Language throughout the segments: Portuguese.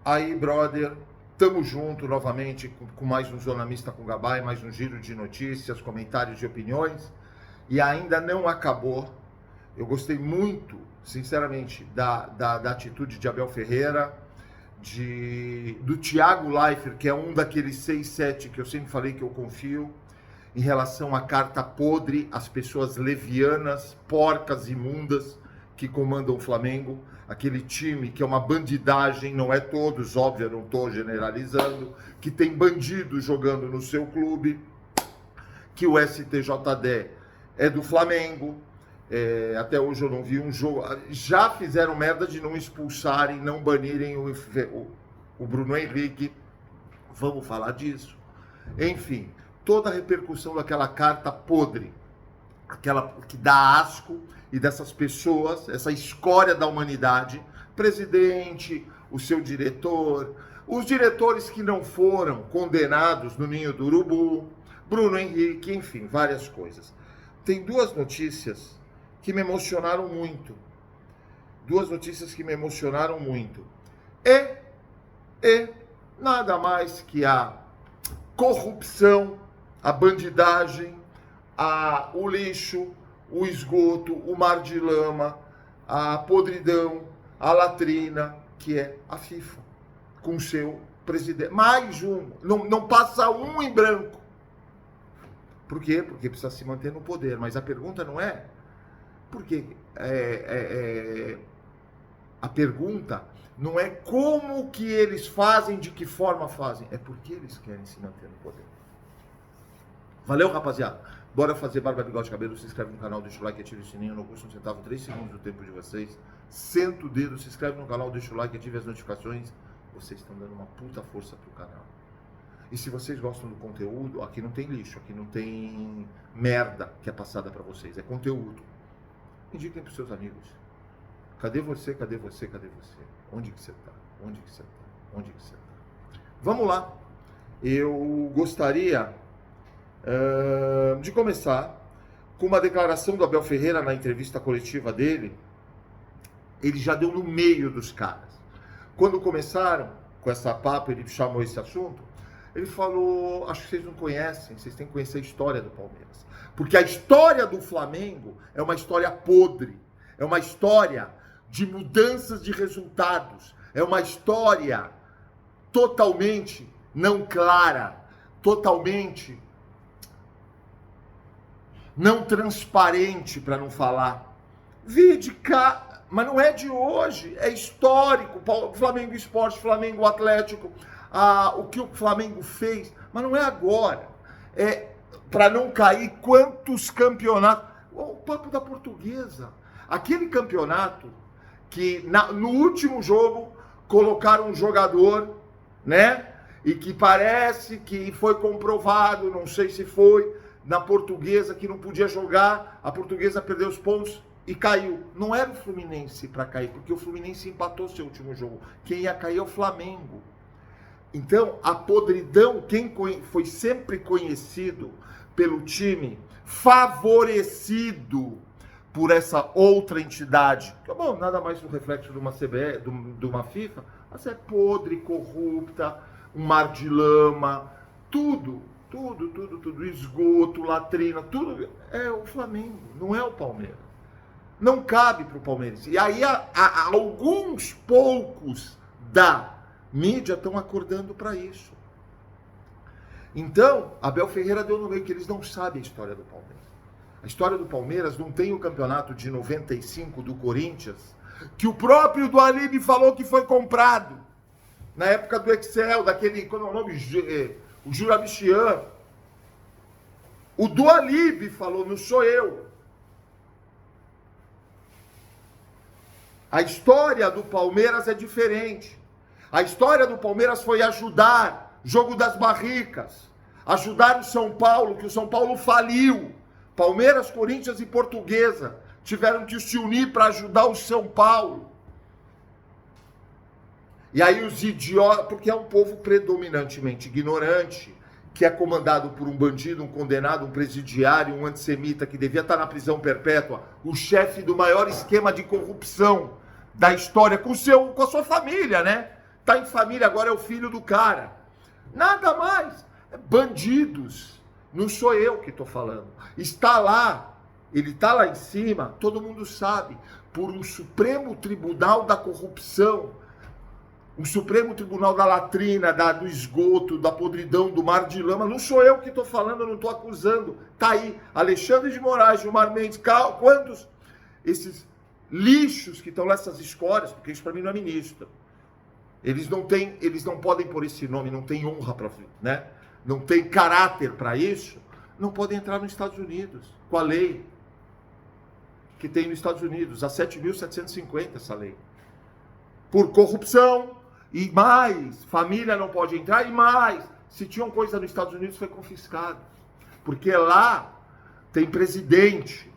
Aí, brother, tamo junto novamente com mais um Zona Mista com Gabay, mais um giro de notícias, comentários e opiniões. E ainda não acabou. Eu gostei muito, sinceramente, da atitude de Abel Ferreira, do Thiago Leifert, que é um daqueles 6, 7 que eu sempre falei que eu confio, em relação à carta podre, às pessoas levianas, porcas, imundas, que comandam o Flamengo, aquele time que é uma bandidagem, não é todos, óbvio, eu não estou generalizando, que tem bandidos jogando no seu clube, que o STJD é do Flamengo, até hoje eu não vi um jogo, já fizeram merda de não expulsarem, não banirem o Bruno Henrique, vamos falar disso, enfim, toda a repercussão daquela carta podre, aquela que dá asco, e dessas pessoas, essa escória da humanidade, presidente, o seu diretor, os diretores que não foram condenados no Ninho do Urubu, Bruno Henrique, enfim, várias coisas. Tem duas notícias que me emocionaram muito. E nada mais que a corrupção, a bandidagem, o lixo, o esgoto, o mar de lama, a podridão, a latrina, que é a FIFA, com seu presidente. Mais um, não passa um em branco. Por quê? Porque precisa se manter no poder. Mas a pergunta não é porque a pergunta não é como que eles fazem, de que forma fazem, é porque eles querem se manter no poder. Valeu, rapaziada. Bora fazer barba, bigode, cabelo. Se inscreve no canal, deixa o like, ativa o sininho. Não custa um centavo, 3 segundos do tempo de vocês. Senta o dedo, se inscreve no canal, deixa o like, ative as notificações. Vocês estão dando uma puta força pro canal. E se vocês gostam do conteúdo, aqui não tem lixo, aqui não tem merda que é passada pra vocês. É conteúdo. Indiquem pros seus amigos. Cadê você? Cadê você? Cadê você? Onde que você tá? Onde que você tá? Onde que você tá? Vamos lá. Eu gostaria de começar com uma declaração do Abel Ferreira na entrevista coletiva dele. Ele já deu no meio dos caras. Quando começaram com essa papo, ele chamou esse assunto, ele falou, acho que vocês não conhecem, vocês têm que conhecer a história do Palmeiras. Porque a história do Flamengo é uma história podre, é uma história de mudanças de resultados, é uma história totalmente não clara, totalmente não transparente, para não falar. Mas não é de hoje, é histórico. Flamengo Esporte, Flamengo Atlético, o que o Flamengo fez, mas não é agora. É para não cair quantos campeonatos. O papo da Portuguesa. Aquele campeonato que no último jogo colocaram um jogador, né? E que parece que foi comprovado, não sei se foi, na Portuguesa, que não podia jogar, a Portuguesa perdeu os pontos e caiu. Não era o Fluminense para cair, porque o Fluminense empatou seu último jogo. Quem ia cair é o Flamengo. Então, a podridão, quem foi sempre conhecido pelo time favorecido por essa outra entidade, que, bom, nada mais um reflexo de uma CBF, de uma FIFA, mas é podre, corrupta, um mar de lama, tudo, esgoto, latrina, tudo é o Flamengo, não é o Palmeiras. Não cabe para o Palmeiras. E aí alguns poucos da mídia estão acordando para isso. Então, Abel Ferreira deu no meio que eles não sabem a história do Palmeiras. A história do Palmeiras não tem o campeonato de 95 do Corinthians, que o próprio Dualib falou que foi comprado. Na época do Excel, daquele, como é o nome? O Jurabichian. O Dualib falou, não sou eu. A história do Palmeiras é diferente. A história do Palmeiras foi ajudar, jogo das barricas, ajudar o São Paulo, que o São Paulo faliu. Palmeiras, Corinthians e Portuguesa tiveram que se unir para ajudar o São Paulo. E aí os idiotas, porque é um povo predominantemente ignorante, que é comandado por um bandido, um condenado, um presidiário, um antissemita que devia estar na prisão perpétua, o chefe do maior esquema de corrupção da história, com a sua família, né? Tá em família, agora é o filho do cara. Nada mais. Bandidos. Não sou eu que estou falando. Está lá, ele está lá em cima, todo mundo sabe, por um Supremo Tribunal da Corrupção, um Supremo Tribunal da latrina, do esgoto, da podridão, do mar de lama. Não sou eu que estou falando, eu não estou acusando. Tá aí, Alexandre de Moraes, Gilmar Mendes, quantos? Esses lixos que estão nessas escórias, porque isso para mim não é ministro. Eles não podem pôr esse nome, não tem honra para, né? Não tem caráter para isso, não podem entrar nos Estados Unidos, com a lei que tem nos Estados Unidos, a 7.750 essa lei. Por corrupção, e mais, família não pode entrar, e mais, se tinham coisa nos Estados Unidos foi confiscado. Porque lá tem presidente.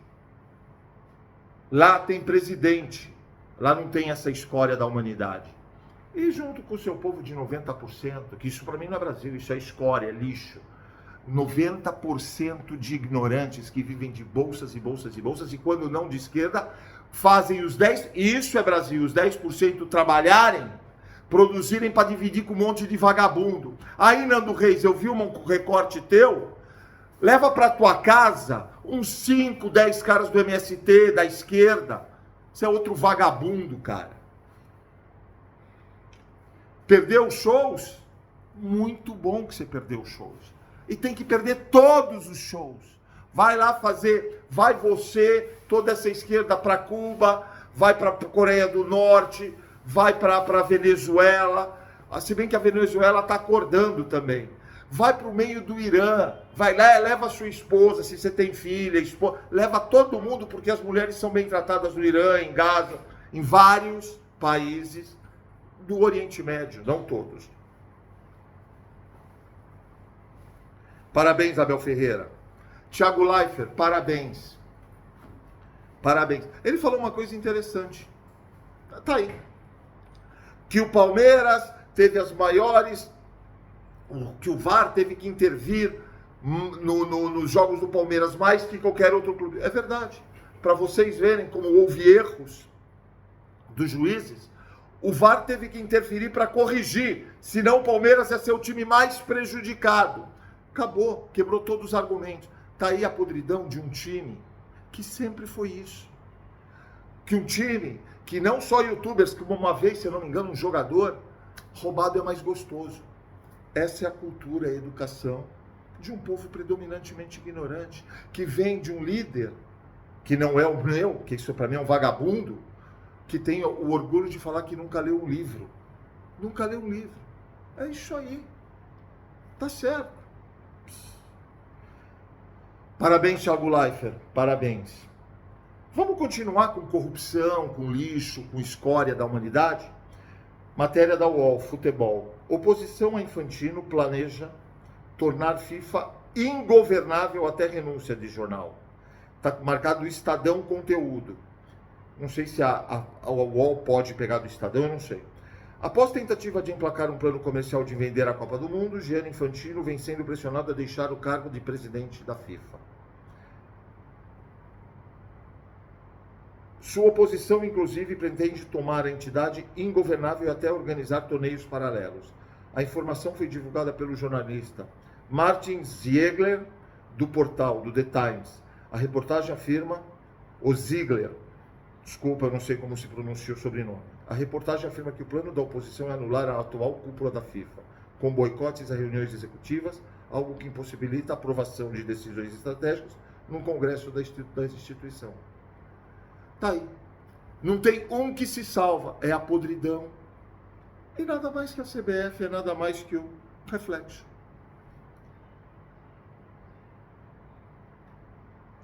Lá tem presidente. Lá não tem essa escória da humanidade. E junto com o seu povo de 90%, que isso para mim não é Brasil, isso é escória, é lixo. 90% de ignorantes que vivem de bolsas e bolsas e bolsas, e quando não de esquerda, fazem os 10%, isso é Brasil, os 10% trabalharem, produzirem para dividir com um monte de vagabundo. Aí, Nando Reis, eu vi um recorte teu, leva para tua casa uns 5, 10 caras do MST, da esquerda. Você é outro vagabundo, cara. Perdeu os shows? Muito bom que você perdeu os shows. E tem que perder todos os shows. Vai lá fazer, vai você, toda essa esquerda para Cuba, vai para a Coreia do Norte, vai para a Venezuela, se bem que a Venezuela está acordando também. Vai para o meio do Irã, vai lá, leva a sua esposa, se você tem filha, leva todo mundo, porque as mulheres são bem tratadas no Irã, em Gaza, em vários países do Oriente Médio, não todos. Parabéns, Abel Ferreira. Thiago Leifert, parabéns. Parabéns. Ele falou uma coisa interessante. Tá aí. Que o Palmeiras teve as maiores... Que o VAR teve que intervir nos jogos do Palmeiras mais que qualquer outro clube. É verdade. Para vocês verem como houve erros dos juízes, o VAR teve que interferir para corrigir. Senão o Palmeiras ia ser o time mais prejudicado. Acabou. Quebrou todos os argumentos. Está aí a podridão de um time que sempre foi isso. Que um time que não só youtubers, como uma vez, se eu não me engano, um jogador, roubado é mais gostoso. Essa é a cultura, a educação de um povo predominantemente ignorante, que vem de um líder, que não é o meu, que isso para mim é um vagabundo, que tem o orgulho de falar que nunca leu um livro. Nunca leu um livro. É isso aí. Tá certo. Parabéns, Thiago Leifert. Parabéns. Vamos continuar com corrupção, com lixo, com escória da humanidade? Matéria da UOL, futebol. Oposição a Infantino planeja tornar FIFA ingovernável até renúncia de jornal. Está marcado Estadão Conteúdo. Não sei se a UOL pode pegar do Estadão, eu não sei. Após tentativa de emplacar um plano comercial de vender a Copa do Mundo, Gianni Infantino vem sendo pressionado a deixar o cargo de presidente da FIFA. Sua oposição, inclusive, pretende tomar a entidade ingovernável e até organizar torneios paralelos. A informação foi divulgada pelo jornalista Martin Ziegler, do portal do The Times. A reportagem afirma, o Ziegler, desculpa, eu não sei como se pronuncia o sobrenome. A reportagem afirma que o plano da oposição é anular a atual cúpula da FIFA, com boicotes a reuniões executivas, algo que impossibilita a aprovação de decisões estratégicas no Congresso da instituição. Tá aí. Não tem um que se salva, é a podridão. E nada mais que a CBF, é nada mais que o Reflection.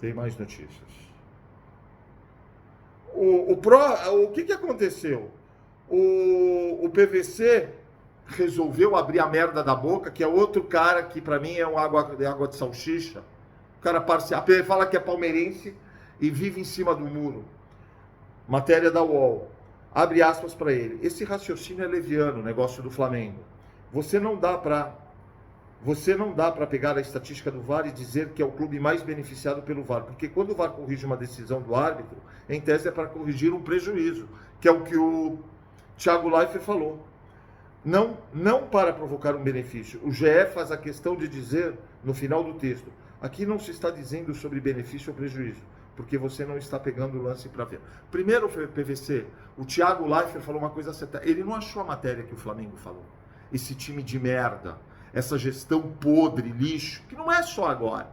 Tem mais notícias. O que aconteceu? O PVC resolveu abrir a merda da boca, que é outro cara que pra mim é água de salsicha. O cara fala que é palmeirense e vive em cima do muro. Matéria da UOL. Abre aspas para ele. Esse raciocínio é leviano, negócio do Flamengo. Você não dá para pegar a estatística do VAR e dizer que é o clube mais beneficiado pelo VAR. Porque quando o VAR corrige uma decisão do árbitro, em tese é para corrigir um prejuízo, que é o que o Thiago Leifert falou. Não para provocar um benefício. O GE faz a questão de dizer, no final do texto, aqui não se está dizendo sobre benefício ou prejuízo, porque você não está pegando o lance para ver. Primeiro, PVC, o Thiago Leifert falou uma coisa certa. Ele não achou a matéria que o Flamengo falou. Esse time de merda, essa gestão podre, lixo, que não é só agora.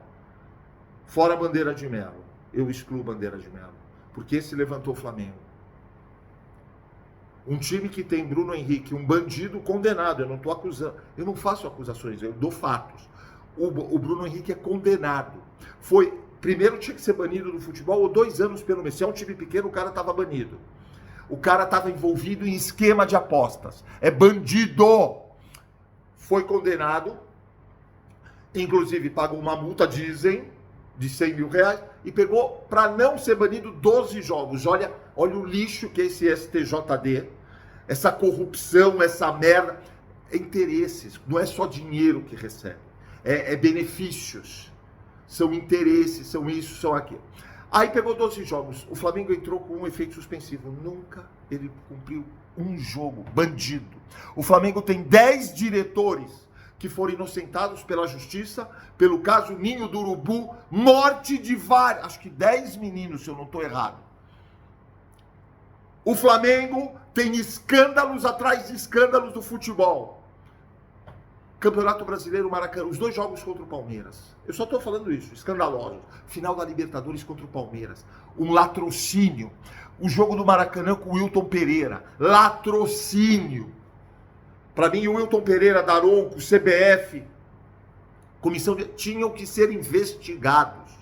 Fora a Bandeira de Melo. Eu excluo Bandeira de Melo, porque esse levantou o Flamengo. Um time que tem Bruno Henrique, um bandido condenado. Eu não estou acusando, eu não faço acusações, eu dou fatos. O Bruno Henrique é condenado. Primeiro tinha que ser banido do futebol, ou 2 anos pelo menos. Se é um time pequeno, o cara estava banido. O cara estava envolvido em esquema de apostas. É bandido. Foi condenado. Inclusive pagou uma multa, dizem, de 100 mil reais. E pegou, para não ser banido, 12 jogos. Olha o lixo que é esse STJD. Essa corrupção, essa merda. É interesses. Não é só dinheiro que recebe. É benefícios. São interesses, são isso, são aquilo. Aí pegou 12 jogos. O Flamengo entrou com um efeito suspensivo. Nunca ele cumpriu um jogo. Bandido. O Flamengo tem 10 diretores que foram inocentados pela justiça, pelo caso Ninho do Urubu, morte de vários, acho que 10 meninos, se eu não estou errado. O Flamengo tem escândalos atrás de escândalos do futebol. Campeonato Brasileiro, Maracanã, os 2 jogos contra o Palmeiras. Eu só estou falando isso, escandaloso. Final da Libertadores contra o Palmeiras. Um latrocínio. O jogo do Maracanã com o Wilton Pereira. Latrocínio. Para mim, o Wilton Pereira, Daronco, CBF, tinham que ser investigados.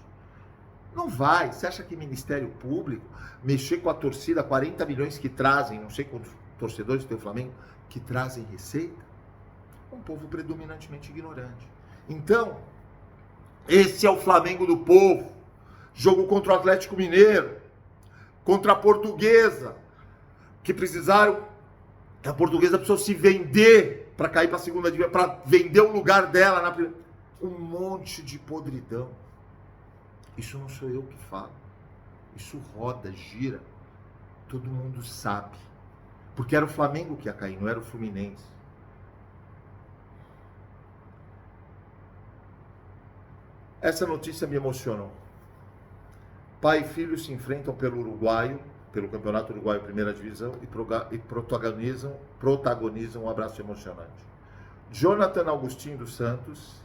Não vai. Você acha que Ministério Público mexer com a torcida, 40 milhões que trazem, não sei quantos torcedores tem o Flamengo, que trazem receita? Um povo predominantemente ignorante. Então, esse é o Flamengo do povo. Jogo contra o Atlético Mineiro, contra a Portuguesa, que a Portuguesa precisou se vender para cair para a segunda divisão, para vender o lugar dela na primeira. Um monte de podridão. Isso não sou eu que falo. Isso roda, gira. Todo mundo sabe. Porque era o Flamengo que ia cair, não era o Fluminense. Essa notícia me emocionou. Pai e filho se enfrentam pelo Campeonato Uruguaio Primeira Divisão e protagonizam um abraço emocionante. Jonathan Agostinho dos Santos,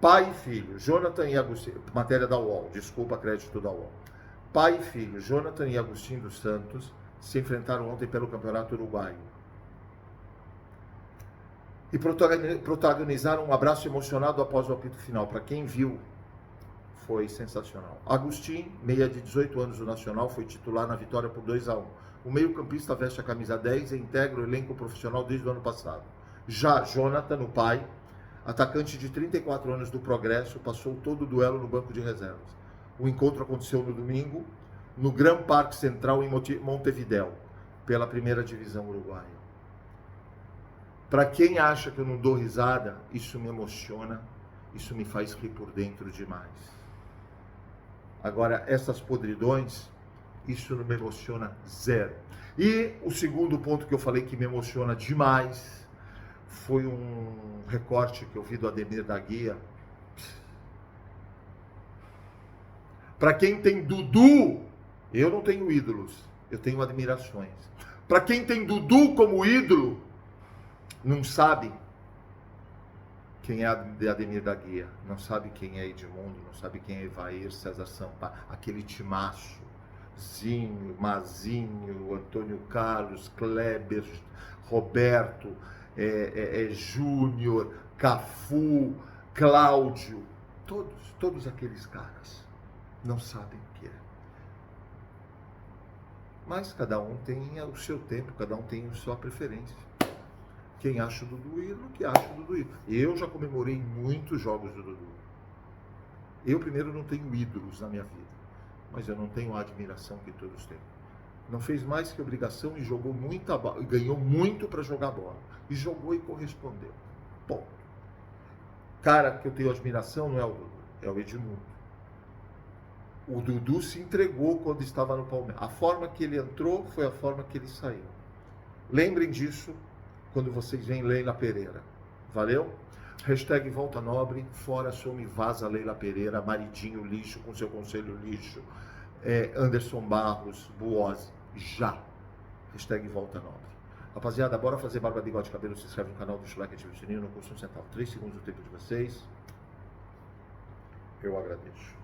pai e filho, Jonathan e Agostinho, matéria da UOL, desculpa, crédito da UOL. Pai e filho, Jonathan e Agostinho dos Santos, se enfrentaram ontem pelo Campeonato Uruguaio. E protagonizaram um abraço emocionado após o apito final. Para quem viu, foi sensacional. Agostinho, meia de 18 anos do Nacional, foi titular na vitória por 2-1. O meio-campista veste a camisa 10 e integra o elenco profissional desde o ano passado. Já Jonathan, o pai, atacante de 34 anos do Progresso, passou todo o duelo no banco de reservas. O encontro aconteceu no domingo, no Gran Parque Central em Montevidéu, pela primeira divisão uruguaia. Para quem acha que eu não dou risada, isso me emociona, isso me faz rir por dentro demais. Agora, essas podridões, isso não me emociona zero. E o segundo ponto que eu falei que me emociona demais foi um recorte que eu vi do Ademir da Guia. Para quem tem Dudu, eu não tenho ídolos, eu tenho admirações. Para quem tem Dudu como ídolo, não sabe quem é Ademir da Guia, não sabe quem é Edmundo, não sabe quem é Evair, César Sampaio, aquele timaço, Zinho, Mazinho, Antônio Carlos, Kleber, Roberto, Júnior, Cafu, Cláudio, todos aqueles caras não sabem o que é. Mas cada um tem o seu tempo, cada um tem a sua preferência. Quem acha o Dudu ídolo, que acha o Dudu ídolo. Eu já comemorei muitos jogos do Dudu. Eu, primeiro, não tenho ídolos na minha vida, mas eu não tenho a admiração que todos têm. Não fez mais que obrigação e jogou muita bola, e ganhou muito para jogar bola. E jogou e correspondeu. Ponto. Cara que eu tenho admiração não é o Dudu, é o Edmundo. O Dudu se entregou quando estava no Palmeiras. A forma que ele entrou foi a forma que ele saiu. Lembrem disso quando vocês veem Leila Pereira. Valeu? Hashtag Volta Nobre, fora some vaza Leila Pereira, maridinho lixo com seu conselho lixo, Anderson Barros, Buozzi, já. Hashtag Volta Nobre. Rapaziada, bora fazer barba, bigode, cabelo, se inscreve no canal, deixa o like, ativa o sininho, não custa um centavo. 3 segundos do tempo de vocês. Eu agradeço.